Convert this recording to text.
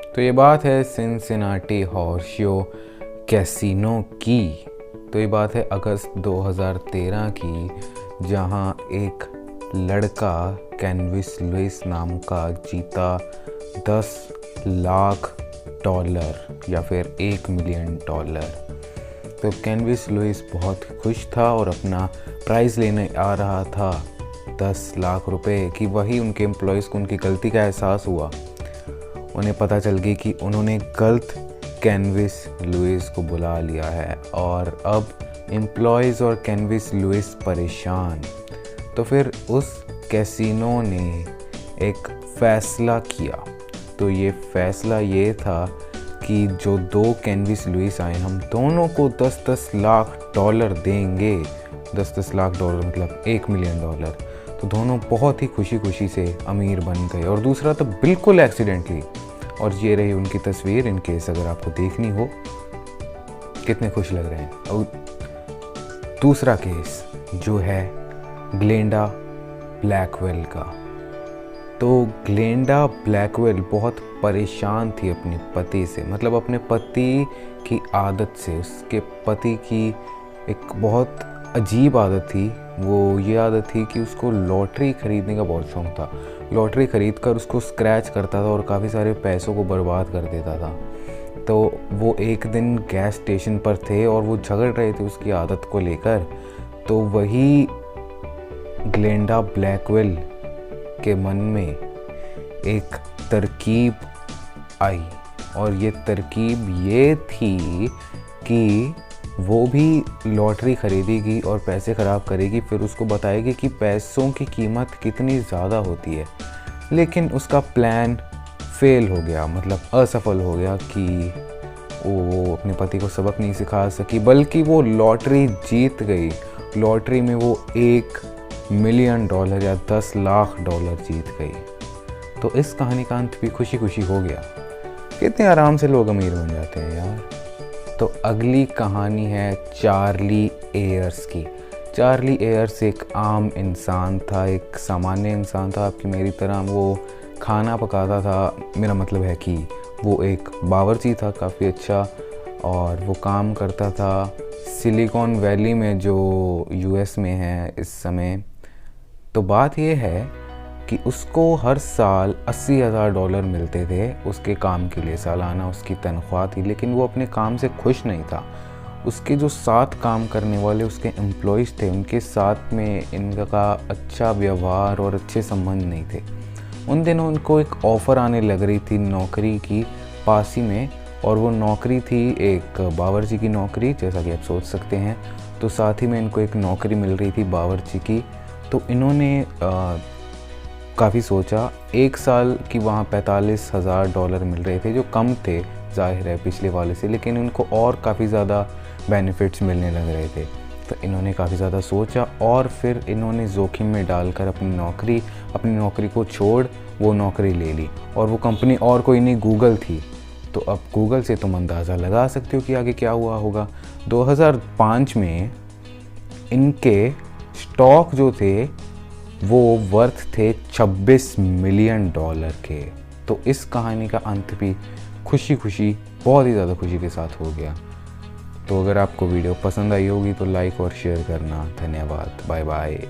तो ये बात है सिनसिनाटी हॉर्स शो कैसीनो की। तो ये बात है अगस्त 2013 की, जहां एक लड़का कैनविस लुइस नाम का जीता $10 लाख या फिर $1 मिलियन। तो कैनविस लुइस बहुत खुश था और अपना प्राइज़ लेने आ रहा था 10 लाख रुपए कि वही उनके एम्प्लॉयज़ को उनकी गलती का एहसास हुआ। उन्हें पता चल गई कि उन्होंने गलत कैनविस लुइस को बुला लिया है और अब एम्प्लॉयज़ और कैनविस लुइस परेशान। तो फिर उस कैसीनो ने एक फ़ैसला किया। तो ये फ़ैसला ये था कि जो 2 कैनविस लुइस आए, हम दोनों को $10 लाख देंगे। $10 लाख मतलब $1 मिलियन। तो दोनों बहुत ही खुशी से अमीर बन गए और दूसरा तो बिल्कुल एक्सीडेंटली। और ये रही उनकी तस्वीर, इन केस अगर आपको देखनी हो, कितने खुश लग रहे हैं। और दूसरा केस जो है ग्लेंडा ब्लैकवेल का। तो ग्लेंडा ब्लैकवेल बहुत परेशान थी अपने पति से, मतलब अपने पति की आदत से। उसके पति की एक बहुत अजीब आदत थी। वो ये आदत थी कि उसको लॉटरी ख़रीदने का बहुत शौक़ था। लॉटरी ख़रीद कर उसको स्क्रैच करता था और काफ़ी सारे पैसों को बर्बाद कर देता था। तो वो एक दिन गैस स्टेशन पर थे और वो झगड़ रहे थे उसकी आदत को लेकर। तो वही ग्लेंडा ब्लैकवेल के मन में एक तरकीब आई और ये तरकीब ये थी कि वो भी लॉटरी ख़रीदेगी और पैसे ख़राब करेगी, फिर उसको बताएगी कि पैसों की कीमत कितनी ज़्यादा होती है। लेकिन उसका प्लान फेल हो गया, मतलब असफल हो गया कि वो अपने पति को सबक नहीं सिखा सकी, बल्कि वो लॉटरी जीत गई। लॉटरी में वो $1 मिलियन या $10 लाख जीत गई। तो इस कहानी का अंत भी खुशी हो गया। कितने आराम से लोग अमीर बन जाते हैं यार। तो अगली कहानी है चार्ली एयर्स की। चार्ली एयर्स एक आम इंसान था, एक सामान्य इंसान था, आपकी मेरी तरह। वो खाना पकाता था, मेरा मतलब है कि वो एक बावर्ची था काफ़ी अच्छा, और वो काम करता था सिलिकॉन वैली में जो यूएस में है इस समय। तो बात ये है कि उसको हर साल $80,000 मिलते थे उसके काम के लिए, सालाना उसकी तनख्वाह थी। लेकिन वो अपने काम से खुश नहीं था। उसके जो साथ काम करने वाले उसके एम्प्लॉयज़ थे, उनके साथ में इनका अच्छा व्यवहार और अच्छे संबंध नहीं थे। उन दिनों उनको एक ऑफ़र आने लग रही थी नौकरी की पास ही में, और वो नौकरी थी एक बावर्ची की नौकरी, जैसा कि आप सोच सकते हैं। तो साथ ही में इनको एक नौकरी मिल रही थी बावर्ची की। तो इन्होंने काफ़ी सोचा। एक साल की वहाँ $45,000 मिल रहे थे, जो कम थे ज़ाहिर है पिछले वाले से, लेकिन उनको और काफ़ी ज़्यादा बेनिफिट्स मिलने लग रहे थे। तो इन्होंने काफ़ी ज़्यादा सोचा और फिर इन्होंने जोखिम में डालकर अपनी नौकरी को छोड़ वो नौकरी ले ली। और वो कंपनी और कोई नहीं, गूगल थी। तो अब गूगल से तुम अंदाज़ा लगा सकते हो कि आगे क्या हुआ होगा। 2005 में इनके स्टॉक जो थे वो वर्थ थे $26 मिलियन के। तो इस कहानी का अंत भी खुशी बहुत ही ज़्यादा खुशी के साथ हो गया। तो अगर आपको वीडियो पसंद आई होगी तो लाइक और शेयर करना। धन्यवाद। Bye bye.